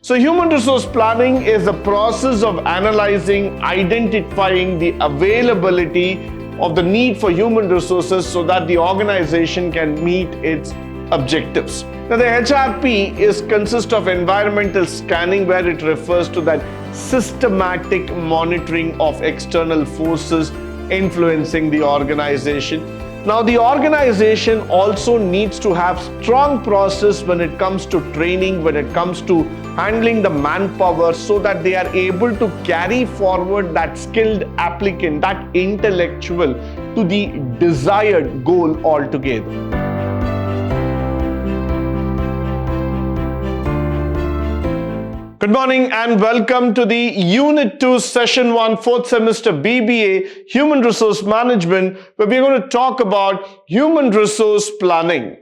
So human resource planning is the process of analyzing, identifying the availability of the need for human resources so that the organization can meet its objectives. Now the HRP consists of environmental scanning, where it refers to that systematic monitoring of external forces influencing the organization. Now the organization also needs to have strong process when it comes to training, when it comes to handling the manpower, so that they are able to carry forward that skilled applicant, that intellectual, to the desired goal altogether. Good morning and welcome to the Unit 2, Session 1, 4th Semester BBA, Human Resource Management, where we're going to talk about human resource planning.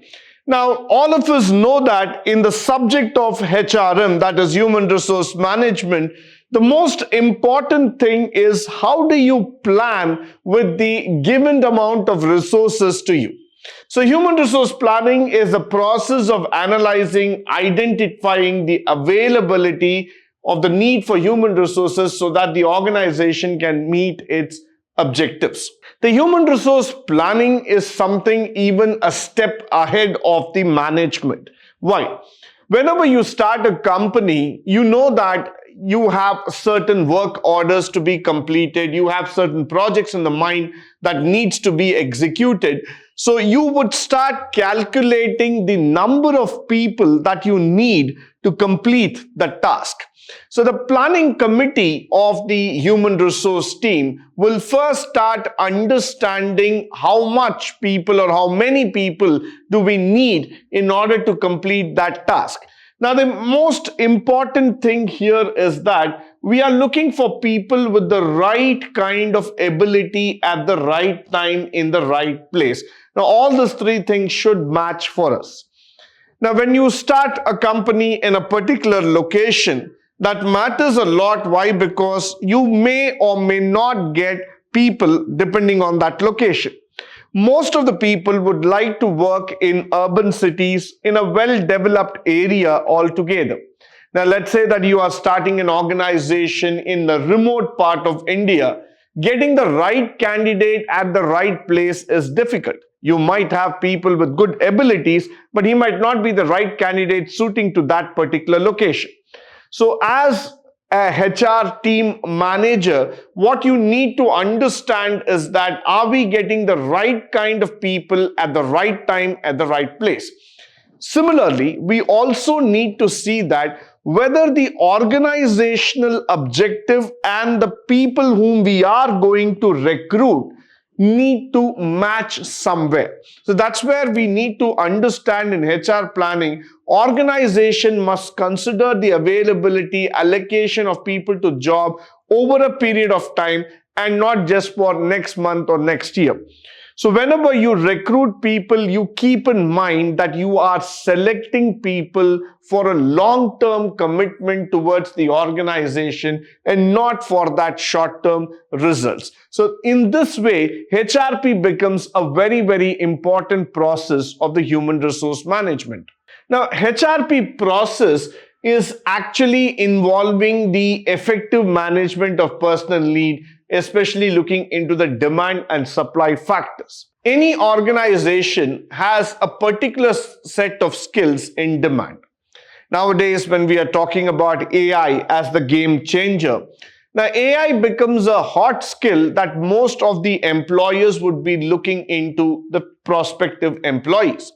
Now, all of us know that in the subject of HRM, that is Human Resource Management, the most important thing is how do you plan with the given amount of resources to you. So human resource planning is a process of analyzing, identifying the availability of the need for human resources so that the organization can meet its objectives. The human resource planning is something even a step ahead of the management. Why? Whenever you start a company, you know that you have certain work orders to be completed, you have certain projects in the mind that needs to be executed. So you would start calculating the number of people that you need to complete the task. So the planning committee of the human resource team will first start understanding how much people or how many people do we need in order to complete that task. Now, the most important thing here is that we are looking for people with the right kind of ability at the right time in the right place. Now, all these three things should match for us. Now, when you start a company in a particular location, that matters a lot. Why? Because you may or may not get people depending on that location. Most of the people would like to work in urban cities in a well-developed area altogether. Now, let's say that you are starting an organization in the remote part of India. Getting the right candidate at the right place is difficult. You might have people with good abilities, but he might not be the right candidate suiting to that particular location. So as a HR team manager, what you need to understand is that are we getting the right kind of people at the right time at the right place? Similarly, we also need to see that whether the organizational objective and the people whom we are going to recruit need to match somewhere. So that's where we need to understand in HR planning, organization must consider the availability, allocation of people to job over a period of time and not just for next month or next year. So whenever you recruit people, you keep in mind that you are selecting people for a long-term commitment towards the organization and not for that short-term results. So in this way, HRP becomes a very, very important process of the human resource management. Now, HRP process is actually involving the effective management of personnel need, especially looking into the demand and supply factors. Any organization has a particular set of skills in demand. Nowadays, when we are talking about AI as the game changer, now AI becomes a hot skill that most of the employers would be looking into the prospective employees.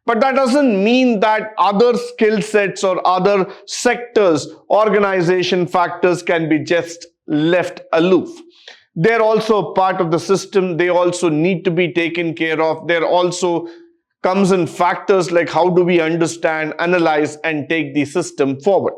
But that doesn't mean that other skill sets or other sectors, organization factors can be just left aloof. They're also part of the system. They also need to be taken care of. There also comes in factors like how do we understand, analyze, and take the system forward.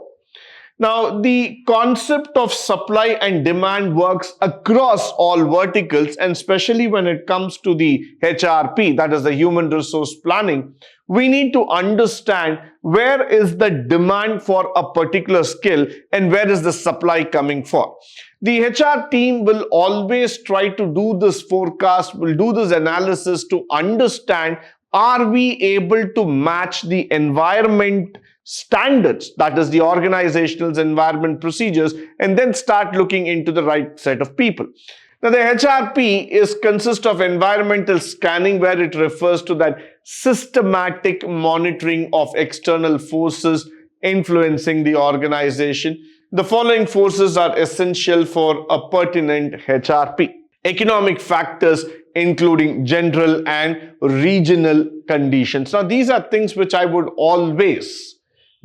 Now, the concept of supply and demand works across all verticals, and especially when it comes to the HRP, that is the human resource planning, we need to understand where is the demand for a particular skill and where is the supply coming for. The HR team will always try to do this forecast, will do this analysis to understand, are we able to match the environment standards, that is the organizational environment procedures, and then start looking into the right set of people. Now, the HRP consists of environmental scanning, where it refers to that systematic monitoring of external forces influencing the organization. The following forces are essential for a pertinent HRP. Economic factors, including general and regional conditions. Now, these are things which I would always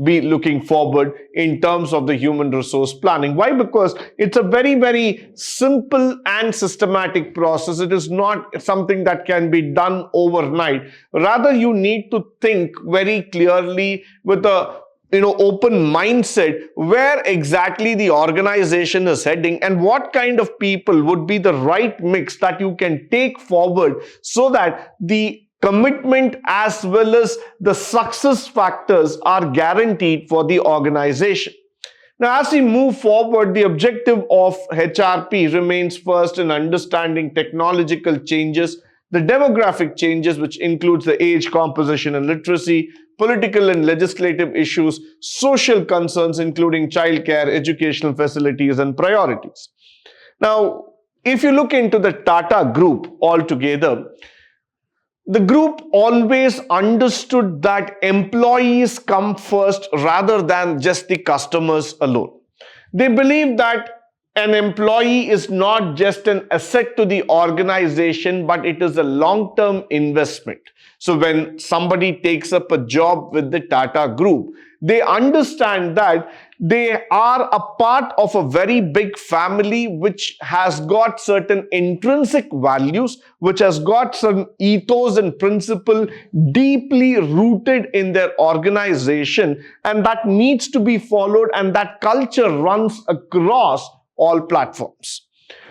be looking forward in terms of the human resource planning. Why? Because it's a very, very simple and systematic process. It is not something that can be done overnight. Rather, you need to think very clearly with a open mindset where exactly the organization is heading and what kind of people would be the right mix that you can take forward, so that the commitment as well as the success factors are guaranteed for the organization. Now, as we move forward, the objective of HRP remains first in understanding technological changes, the demographic changes, which includes the age composition and literacy, political and legislative issues, social concerns, including childcare, educational facilities, and priorities. Now, if you look into the Tata Group altogether, the group always understood that employees come first rather than just the customers alone. They believe that an employee is not just an asset to the organization, but it is a long-term investment. So when somebody takes up a job with the Tata Group, they understand that they are a part of a very big family which has got certain intrinsic values, which has got some ethos and principle deeply rooted in their organization, and that needs to be followed, and that culture runs across all platforms.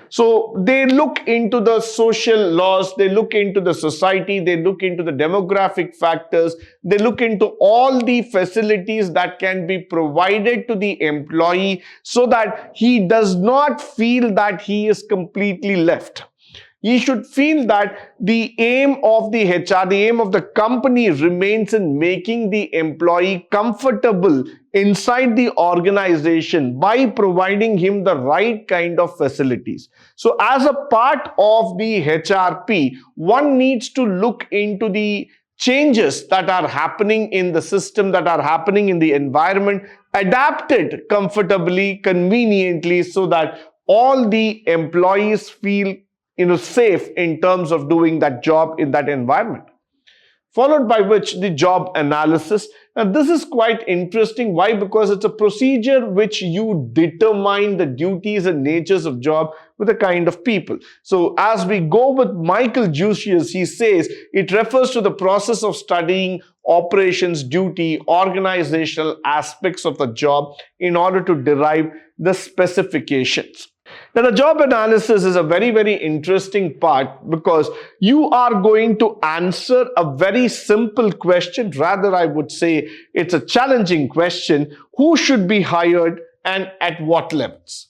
So they look into the social laws, they look into the society, they look into the demographic factors, they look into all the facilities that can be provided to the employee so that he does not feel that he is completely left. He should feel that the aim of the HR, the aim of the company remains in making the employee comfortable inside the organization by providing him the right kind of facilities. So as a part of the HRP, one needs to look into the changes that are happening in the system, that are happening in the environment, adapt it comfortably, conveniently, so that all the employees feel safe in terms of doing that job in that environment. Followed by which the job analysis. Now this is quite interesting. Why? Because it's a procedure which you determine the duties and natures of job with a kind of people. So as we go with Michael Jusius, he says it refers to the process of studying operations, duty, organizational aspects of the job in order to derive the specifications. Now, the job analysis is a very, very interesting part because you are going to answer a very simple question. Rather, I would say it's a challenging question. Who should be hired and at what levels?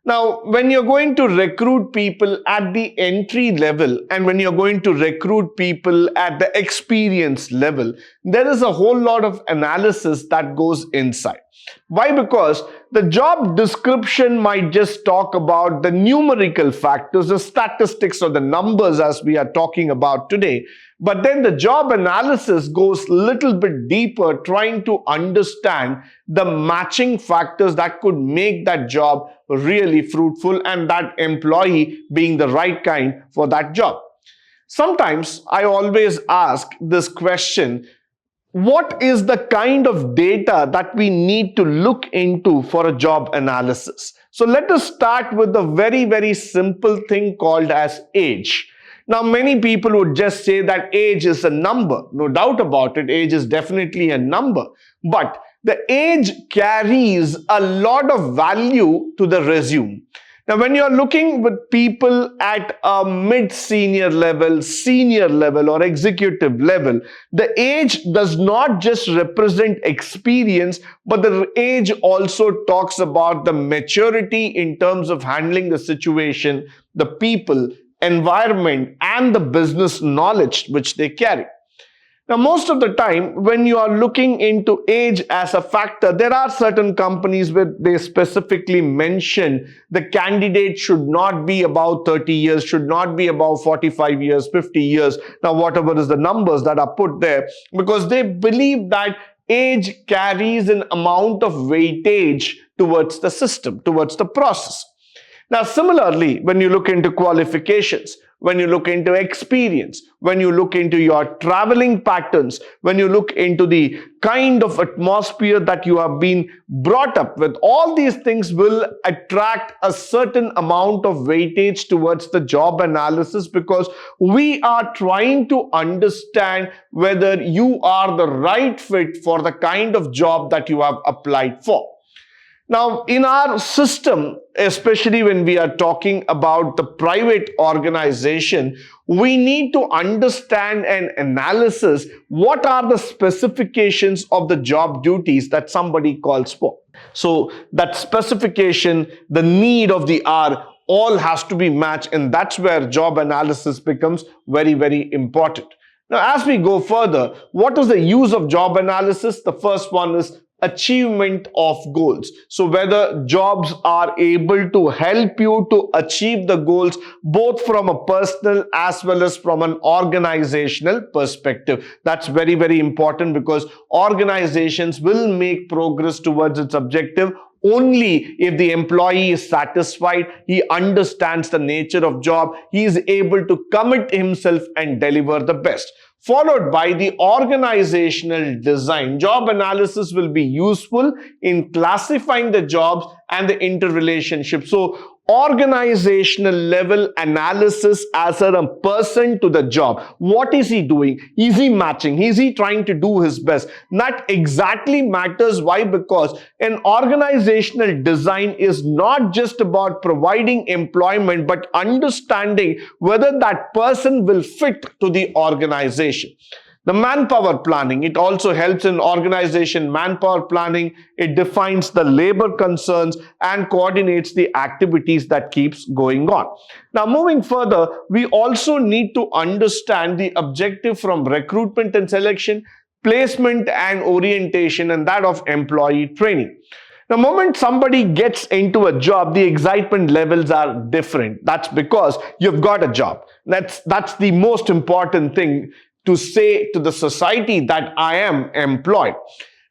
Now, when you're going to recruit people at the entry level and when you're going to recruit people at the experience level, there is a whole lot of analysis that goes inside. Why? Because the job description might just talk about the numerical factors, the statistics or the numbers as we are talking about today. But then the job analysis goes a little bit deeper, trying to understand the matching factors that could make that job really fruitful and that employee being the right kind for that job. Sometimes I always ask this question: what is the kind of data that we need to look into for a job analysis? So let us start with the very, very simple thing called as age. Now, many people would just say that age is a number. No doubt about it, age is definitely a number. But the age carries a lot of value to the resume. Now, when you're looking with people at a mid-senior level, senior level, or executive level, the age does not just represent experience, but the age also talks about the maturity in terms of handling the situation, the people, environment, and the business knowledge which they carry. Now, most of the time, when you are looking into age as a factor, there are certain companies where they specifically mention the candidate should not be above 30 years, should not be above 45 years, 50 years. Now, whatever is the numbers that are put there, because they believe that age carries an amount of weightage towards the system, towards the process. Now, similarly, when you look into qualifications, when you look into experience, when you look into your traveling patterns, when you look into the kind of atmosphere that you have been brought up with, all these things will attract a certain amount of weightage towards the job analysis, because we are trying to understand whether you are the right fit for the kind of job that you have applied for. Now, in our system, especially when we are talking about the private organization, we need to understand and analysis what are the specifications of the job duties that somebody calls for. So that specification, the need of the hour, all has to be matched, and that's where job analysis becomes very, very important. Now, as we go further, what is the use of job analysis? The first one is achievement of goals. So whether jobs are able to help you to achieve the goals, both from a personal as well as from an organizational perspective. That's very, very important, because organizations will make progress towards its objective only if the employee is satisfied, he understands the nature of job, he is able to commit himself and deliver the best. Followed by the organizational design. Job analysis will be useful in classifying the jobs and the interrelationship. So organizational level analysis as a person to the job. What is he doing? Is he matching? Is he trying to do his best? That exactly matters. Why? Because an organizational design is not just about providing employment, but understanding whether that person will fit to the organization. The manpower planning, it also helps in organization manpower planning. It defines the labor concerns and coordinates the activities that keeps going on. Now, moving further, we also need to understand the objective from recruitment and selection, placement and orientation, and that of employee training. The moment somebody gets into a job, the excitement levels are different. That's because you've got a job. That's the most important thing, to say to the society that I am employed.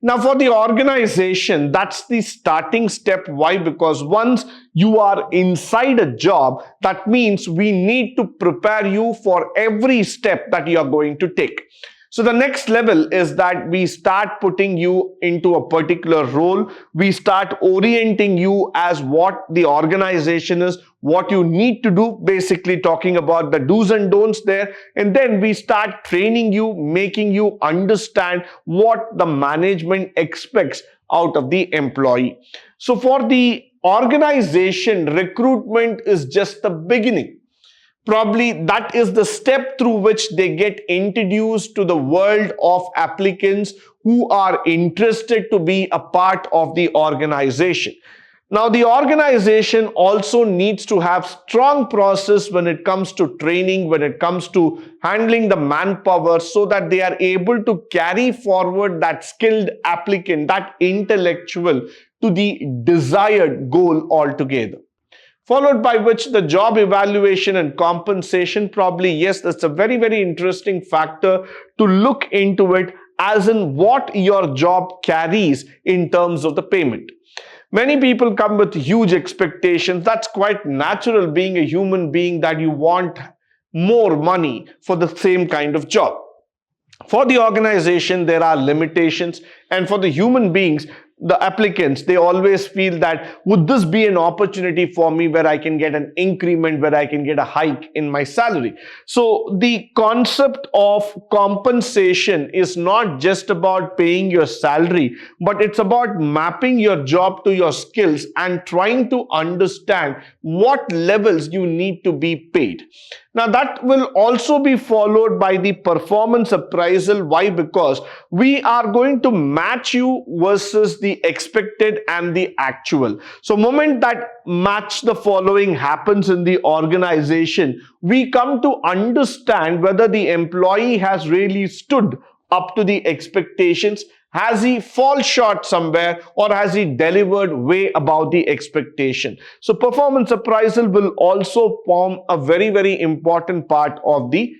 Now, for the organization, that's the starting step. Why? Because once you are inside a job, that means we need to prepare you for every step that you are going to take. So the next level is that we start putting you into a particular role. We start orienting you as what the organization is, what you need to do, basically talking about the do's and don'ts there. And then we start training you, making you understand what the management expects out of the employee. So for the organization, recruitment is just the beginning. Probably that is the step through which they get introduced to the world of applicants who are interested to be a part of the organization. Now, the organization also needs to have strong process when it comes to training, when it comes to handling the manpower, so that they are able to carry forward that skilled applicant, that intellectual, to the desired goal altogether. Followed by which the job evaluation and compensation, probably, yes, that's a very, very interesting factor to look into it, as in what your job carries in terms of the payment. Many people come with huge expectations. That's quite natural, being a human being, that you want more money for the same kind of job. For the organization, there are limitations, and for the human beings, the applicants, they always feel that, would this be an opportunity for me where I can get an increment, where I can get a hike in my salary? So the concept of compensation is not just about paying your salary, but it's about mapping your job to your skills and trying to understand what levels you need to be paid. Now, that will also be followed by the performance appraisal. Why? Because we are going to match you versus the expected and the actual. So, moment that match the following happens in the organization, we come to understand whether the employee has really stood up to the expectations? Has he fall short somewhere, or has he delivered way above the expectation? So performance appraisal will also form a very, very important part of the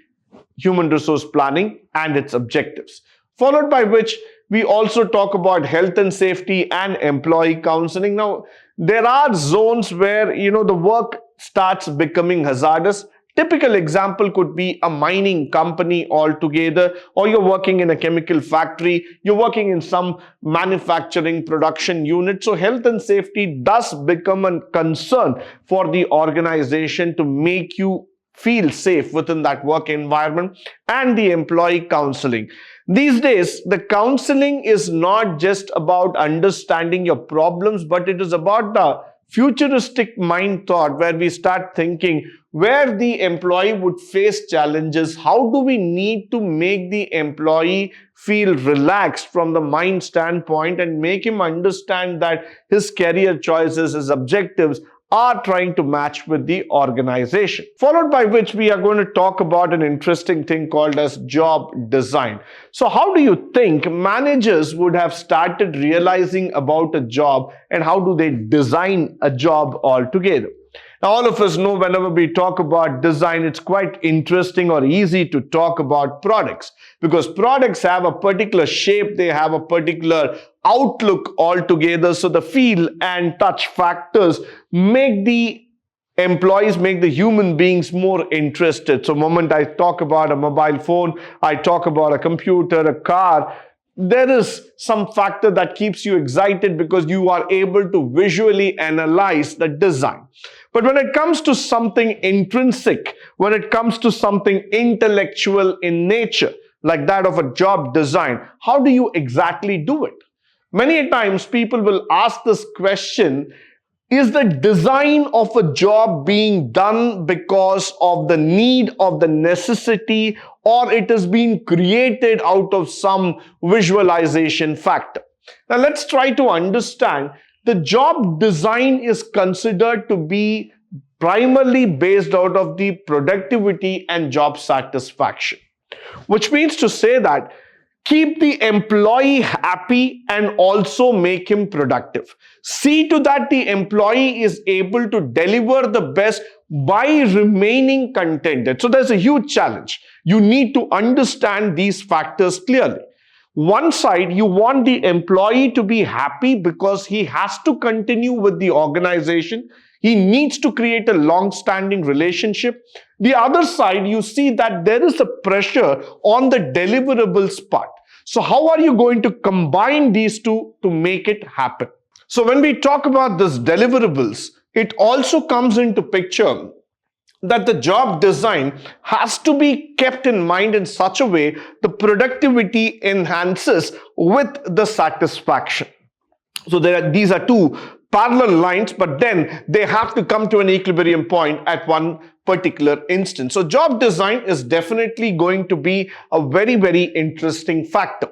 human resource planning and its objectives. Followed by which we also talk about health and safety and employee counseling. Now, there are zones where, the work starts becoming hazardous. Typical example could be a mining company altogether, or you're working in a chemical factory, you're working in some manufacturing production unit. So health and safety does become a concern for the organization to make you feel safe within that work environment. And the employee counseling. These days, the counseling is not just about understanding your problems, but it is about the futuristic mind thought where we start thinking where the employee would face challenges. How do we need to make the employee feel relaxed from the mind standpoint and make him understand that his career choices, his objectives are trying to match with the organization. Followed by which we are going to talk about an interesting thing called as job design. So how do you think managers would have started realizing about a job, and how do they design a job altogether? Now, all of us know whenever we talk about design, it's quite interesting or easy to talk about products, because products have a particular shape, they have a particular outlook altogether. So the feel and touch factors make the employees, make the human beings more interested. So the moment I talk about a mobile phone, I talk about a computer, a car, there is some factor that keeps you excited because you are able to visually analyze the design. But when it comes to something intrinsic, when it comes to something intellectual in nature, like that of a job design, how do you exactly do it? Many times people will ask this question, is the design of a job being done because of the need, of the necessity, or it is being created out of some visualization factor? Now let's try to understand. The job design is considered to be primarily based out of the productivity and job satisfaction, which means to say that keep the employee happy and also make him productive. See to that the employee is able to deliver the best by remaining contented. So there's a huge challenge. You need to understand these factors clearly. One side, you want the employee to be happy because he has to continue with the organization. He needs to create a long-standing relationship. The other side, you see that there is a pressure on the deliverables part. So how are you going to combine these two to make it happen? So when we talk about this deliverables, it also comes into picture that the job design has to be kept in mind in such a way the productivity enhances with the satisfaction. So these are two parallel lines, but then they have to come to an equilibrium point at one particular instance. So job design is definitely going to be a very, very interesting factor.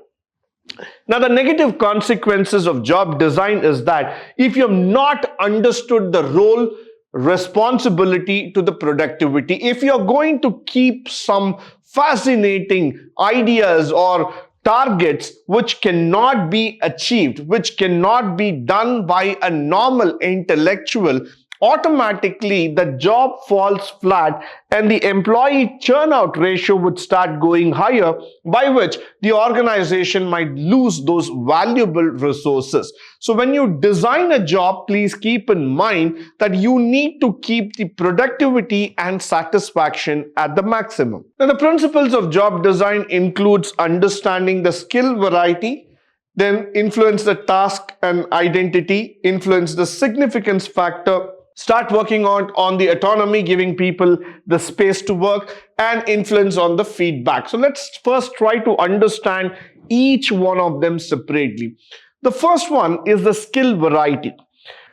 Now, the negative consequences of job design is that if you have not understood the role, responsibility to the productivity, if you're going to keep some fascinating ideas or targets which cannot be achieved, which cannot be done by a normal intellectual, automatically the job falls flat and the employee churnout ratio would start going higher, by which the organization might lose those valuable resources. So when you design a job, please keep in mind that you need to keep the productivity and satisfaction at the maximum. Now, the principles of job design includes understanding the skill variety, then influence the task and identity, influence the significance factor, start working on the autonomy, giving people the space to work, and influence on the feedback. So let's first try to understand each one of them separately. The first one is the skill variety.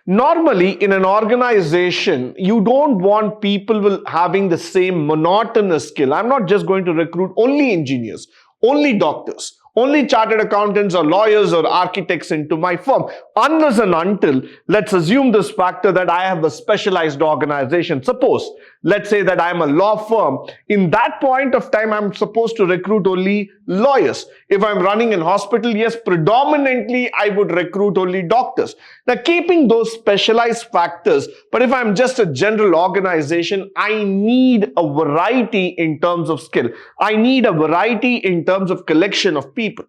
Normally, in an organization, you don't want people having the same monotonous skill. I'm not just going to recruit only engineers, only doctors, only chartered accountants or lawyers or architects into my firm. Unless and until, let's assume this factor that I have a specialized organization. Suppose, let's say that I'm a law firm. In that point of time, I'm supposed to recruit only lawyers. If I'm running an hospital, yes, predominantly I would recruit only doctors. Now, keeping those specialized factors, but if I'm just a general organization, I need a variety in terms of skill. I need a variety in terms of collection of people.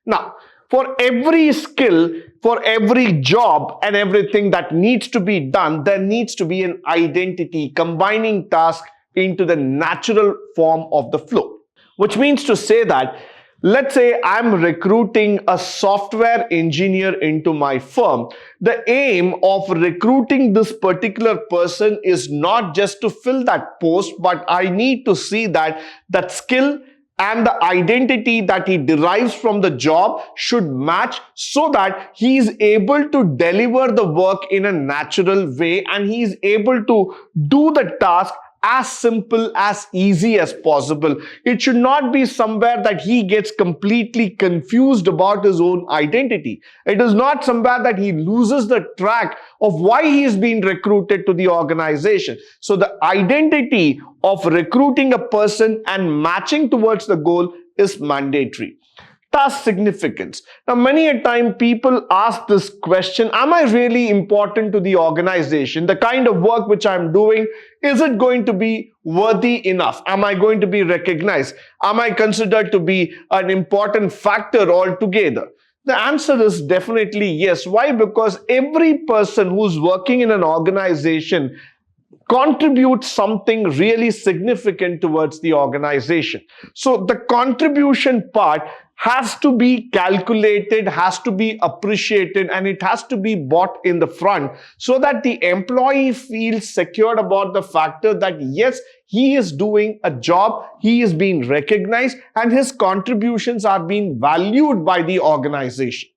Now, for every skill, for every job and everything that needs to be done, there needs to be an identity combining tasks into the natural form of the flow. Which means to say that, let's say I'm recruiting a software engineer into my firm. The aim of recruiting this particular person is not just to fill that post, but I need to see that that skill and the identity that he derives from the job should match so that he is able to deliver the work in a natural way and he is able to do the task as simple, as easy as possible. It should not be somewhere that he gets completely confused about his own identity. It is not somewhere that he loses the track of why he is being recruited to the organization. So the identity of recruiting a person and matching towards the goal is mandatory. Task significance. Now, many a time people ask this question, am I really important to the organization? The kind of work which I'm doing, is it going to be worthy enough? Am I going to be recognized? Am I considered to be an important factor altogether? The answer is definitely yes. Why? Because every person who's working in an organization contributes something really significant towards the organization. So the contribution part has to be calculated, has to be appreciated, and it has to be bought in the front so that the employee feels secured about the factor that yes, he is doing a job, he is being recognized, and his contributions are being valued by the organization.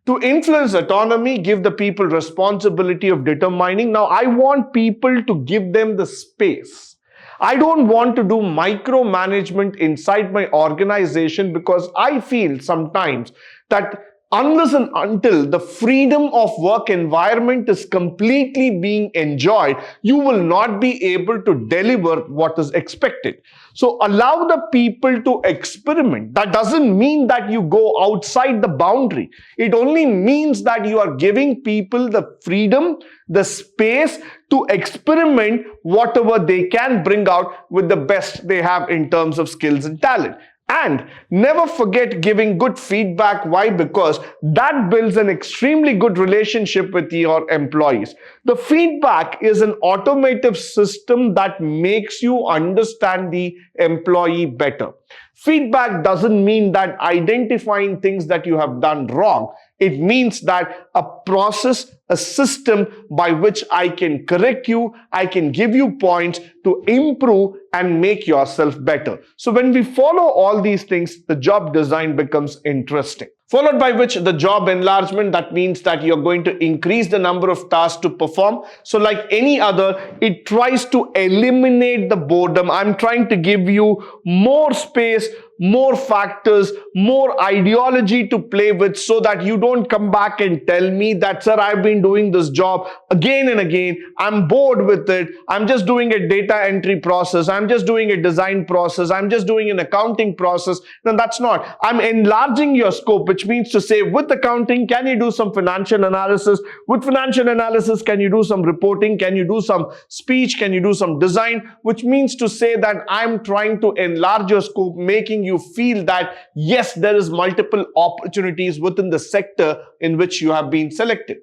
To influence autonomy, give the people responsibility of determining. Now, I want people to give them the space. I don't want to do micromanagement inside my organization because I feel sometimes that unless and until the freedom of work environment is completely being enjoyed, you will not be able to deliver what is expected. So allow the people to experiment. That doesn't mean that you go outside the boundary. It only means that you are giving people the freedom, the space to experiment whatever they can bring out with the best they have in terms of skills and talent. And never forget giving good feedback. Why? Because that builds an extremely good relationship with your employees. The feedback is an automative system that makes you understand the employee better. Feedback doesn't mean that identifying things that you have done wrong. It means that a process, a system by which I can correct you, I can give you points to improve and make yourself better. So when we follow all these things, the job design becomes interesting. Followed by which the job enlargement, that means that you're going to increase the number of tasks to perform. So like any other, it tries to eliminate the boredom. I'm trying to give you more space, more factors, more ideology to play with so that you don't come back and tell me that, sir, I've been doing this job again and again. I'm bored with it. I'm just doing a data entry process. I'm just doing a design process. I'm just doing an accounting process. No, that's not. I'm enlarging your scope, which means to say with accounting, can you do some financial analysis? With financial analysis, can you do some reporting? Can you do some speech? Can you do some design? Which means to say that I'm trying to enlarge your scope, making you feel that yes, there is multiple opportunities within the sector in which you have been selected.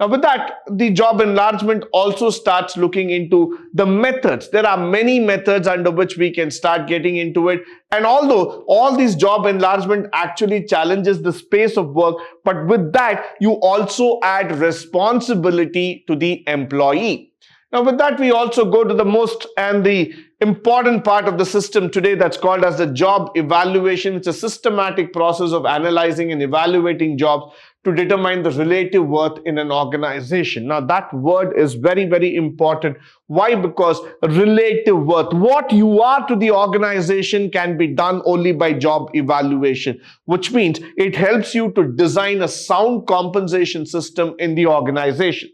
Now with that, the job enlargement also starts looking into the methods. There are many methods under which we can start getting into it. And although all these job enlargement actually challenges the space of work, but with that, you also add responsibility to the employee. Now with that, we also go to the most and the important part of the system today that's called as the job evaluation. It's a systematic process of analyzing and evaluating jobs to determine the relative worth in an organization. Now that word is very, very important. Why? Because relative worth, what you are to the organization, can be done only by job evaluation, which means it helps you to design a sound compensation system in the organization.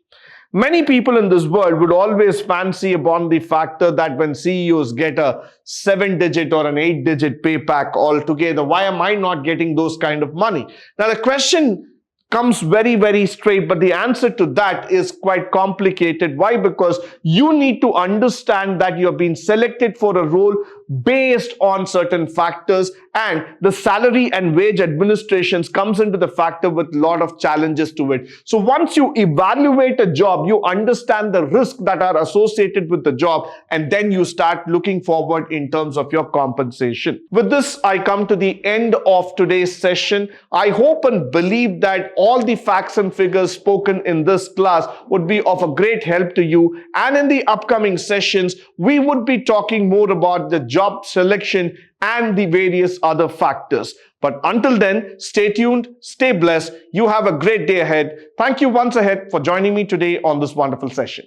Many people in this world would always fancy upon the factor that when CEOs get a 7-digit or an 8-digit pay pack altogether, why am I not getting those kind of money? Now the question comes very, very straight, but the answer to that is quite complicated. Why? Because you need to understand that you're being selected for a role based on certain factors, and the salary and wage administrations comes into the factor with a lot of challenges to it. So once you evaluate a job, you understand the risks that are associated with the job, and then you start looking forward in terms of your compensation. With this, I come to the end of today's session. I hope and believe that all the facts and figures spoken in this class would be of a great help to you. And in the upcoming sessions, we would be talking more about the job selection and the various other factors. But until then, stay tuned, stay blessed. You have a great day ahead. Thank you once again for joining me today on this wonderful session.